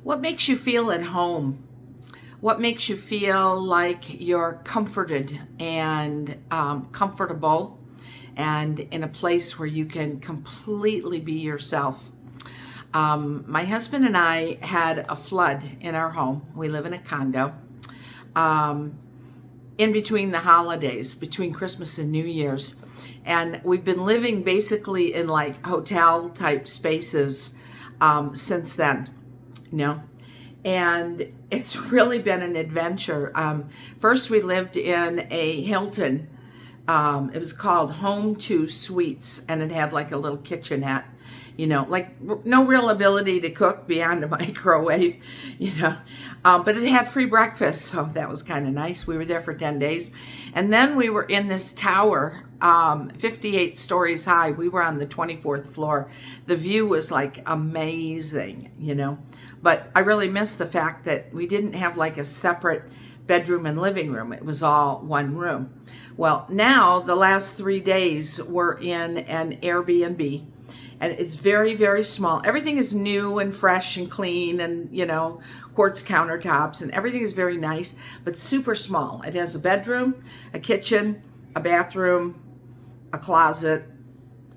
What makes you feel at home? What makes you feel like you're comforted and comfortable and in a place where you can completely be yourself? My husband and I had a flood in our home. We live in a condo. In between the holidays, between Christmas and New Year's. And we've been living basically in like hotel type spaces since then, you know. And it's really been an adventure. First, we lived in a Hilton. It was called Home 2 Suites, and it had like a little kitchenette, you know, like no real ability to cook beyond a microwave, you know, but it had free breakfast, so that was kind of nice. We were there for 10 days. And then we were in this tower, 58 stories high. We were on the 24th floor. The view was like amazing, you know, but I really miss the fact that we didn't have like a separate bedroom and living room. It was all one room. Well, now the last 3 days we're in an Airbnb, and it's very, very small. Everything is new and fresh and clean, and, you know, quartz countertops, and everything is very nice, but super small. It has a bedroom, a kitchen, a bathroom, a closet,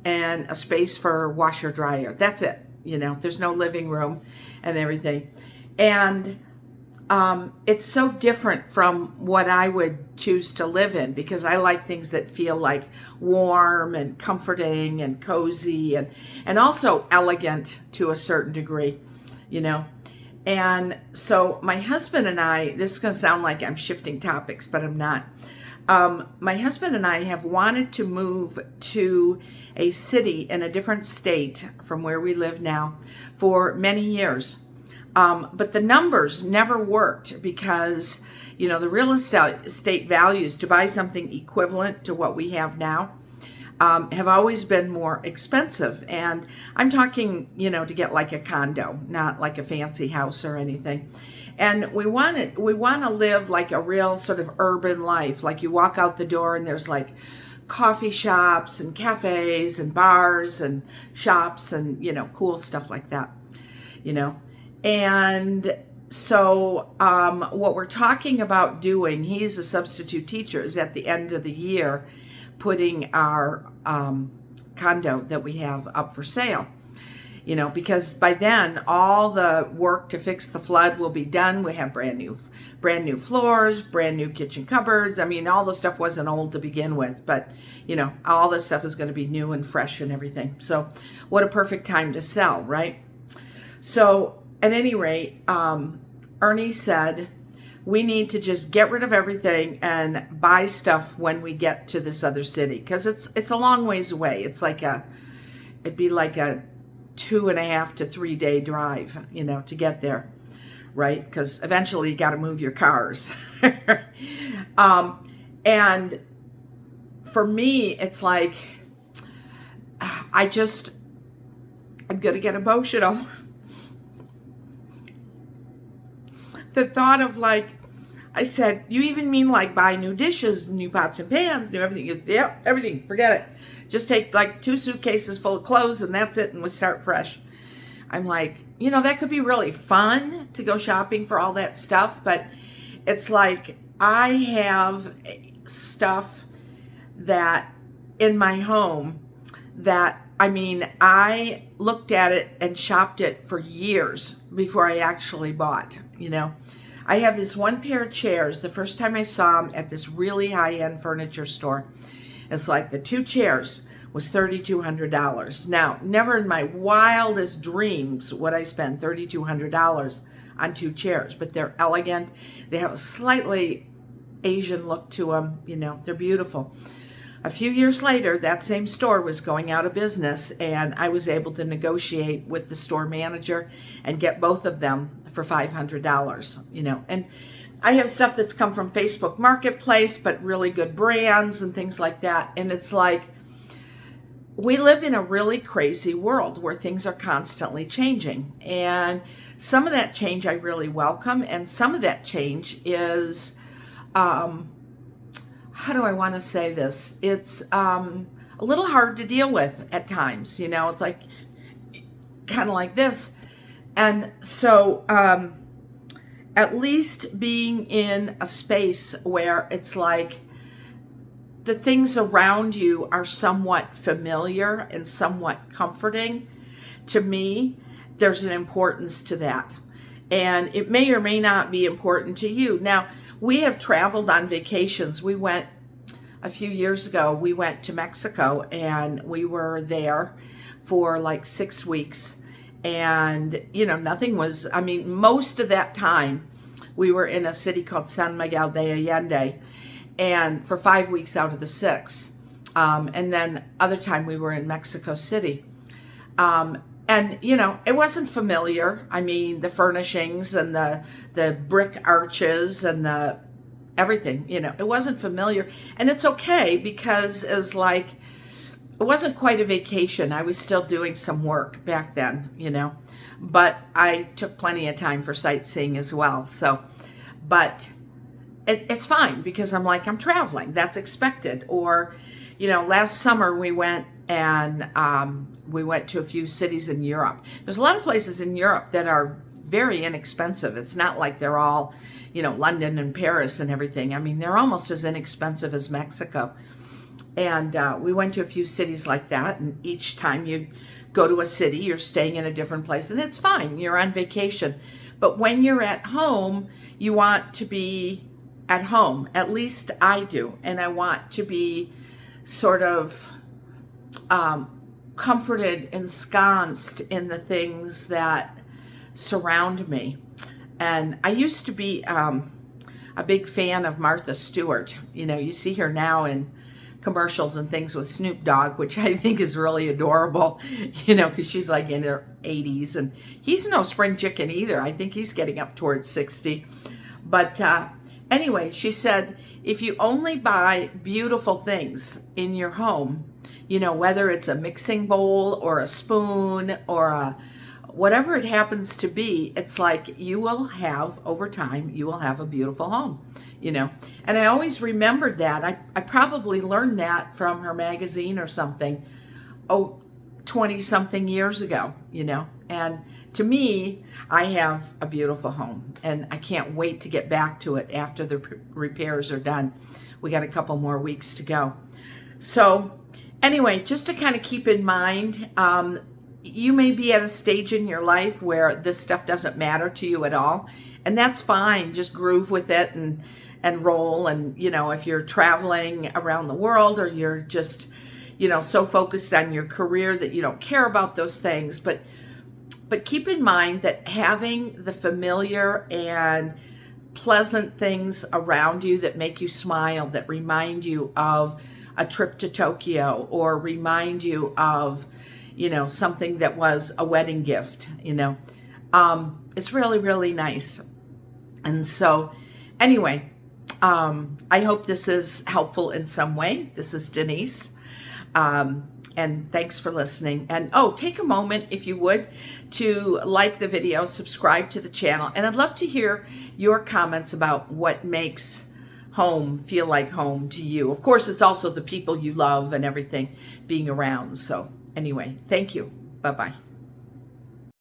and a space for washer dryer. That's it. You know, there's no living room and everything. And it's so different from what I would choose to live in, because I like things that feel like warm and comforting and cozy and also elegant to a certain degree, you know. And so my husband and I, this is going to sound like I'm shifting topics, but I'm not. My husband and I have wanted to move to a city in a different state from where we live now for many years. But the numbers never worked because, you know, the real estate values to buy something equivalent to what we have now have always been more expensive. And I'm talking, you know, to get like a condo, not like a fancy house or anything. And we want to live like a real sort of urban life. Like you walk out the door and there's like coffee shops and cafes and bars and shops and, you know, cool stuff like that, you know. And so what we're talking about doing, he's a substitute teacher, is at the end of the year putting our condo that we have up for sale. You know, because by then all the work to fix the flood will be done. We have brand new floors, brand new kitchen cupboards. I mean, all the stuff wasn't old to begin with, but you know, all this stuff is going to be new and fresh and everything. So what a perfect time to sell, right? So at any rate, Ernie said, we need to just get rid of everything and buy stuff when we get to this other city, because it's a long ways away. It'd be like a 2.5 to 3 day drive, you know, to get there, right? Because eventually you got to move your cars. And for me, it's like, I'm going to get emotional. The thought of like, I said, you even mean like buy new dishes, new pots and pans, new everything? It's, yep, everything, forget it. Just take like 2 suitcases full of clothes and that's it, and we start fresh. I'm like, you know, that could be really fun to go shopping for all that stuff, but it's like I have stuff that in my home that, I mean, I looked at it and shopped it for years before I actually bought, you know. I have this one pair of chairs. The first time I saw them at this really high-end furniture store, it's like the 2 chairs was $3,200. Now, never in my wildest dreams would I spend $3,200 on 2 chairs, but they're elegant. They have a slightly Asian look to them. You know, they're beautiful. A few years later, that same store was going out of business, and I was able to negotiate with the store manager and get both of them for $500, you know. And I have stuff that's come from Facebook Marketplace, but really good brands and things like that. And it's like, we live in a really crazy world where things are constantly changing. And some of that change I really welcome, and some of that change is, how do I want to say this? It's a little hard to deal with at times, you know. It's like kind of like this. And so at least being in a space where it's like the things around you are somewhat familiar and somewhat comforting, to me, there's an importance to that. And it may or may not be important to you. Now, we have traveled on vacations. We went a few years ago, we went to Mexico, and we were there for like 6 weeks. And, nothing was, most of that time we were in a city called San Miguel de Allende, and for 5 weeks out of the 6. And then other time we were in Mexico City. And, it wasn't familiar. The furnishings and the brick arches and the everything, it wasn't familiar. And it's okay, because it was like, it wasn't quite a vacation. I was still doing some work back then, but I took plenty of time for sightseeing as well. So, but it's fine, because I'm traveling. That's expected. Or, last summer we went and we went to a few cities in Europe. There's a lot of places in Europe that are very inexpensive. It's not like they're all, London and Paris and everything. They're almost as inexpensive as Mexico. And we went to a few cities like that. And each time you go to a city, you're staying in a different place. And it's fine. You're on vacation. But when you're at home, you want to be at home. At least I do. And I want to be sort of comforted, ensconced in the things that surround me. And I used to be a big fan of Martha Stewart. You see her now in commercials and things with Snoop Dogg, which I think is really adorable, because she's like in her 80s, and he's no spring chicken either. I think he's getting up towards 60. But anyway, she said, if you only buy beautiful things in your home, whether it's a mixing bowl or a spoon or whatever it happens to be, it's like you will have, over time, you will have a beautiful home, And I always remembered that. I probably learned that from her magazine or something, 20-something years ago, And to me, I have a beautiful home, and I can't wait to get back to it after the repairs are done. We got a couple more weeks to go. So anyway, just to kind of keep in mind, you may be at a stage in your life where this stuff doesn't matter to you at all, and that's fine. Just groove with it and roll. And if you're traveling around the world, or you're just so focused on your career that you don't care about those things, but keep in mind that having the familiar and pleasant things around you that make you smile, that remind you of a trip to Tokyo, or remind you of something that was a wedding gift, it's really, really nice. And so anyway, I hope this is helpful in some way. This is Denise. And thanks for listening. And take a moment, if you would, to like the video, subscribe to the channel. And I'd love to hear your comments about what makes home feel like home to you. Of course, it's also the people you love and everything being around. So anyway, thank you. Bye-bye.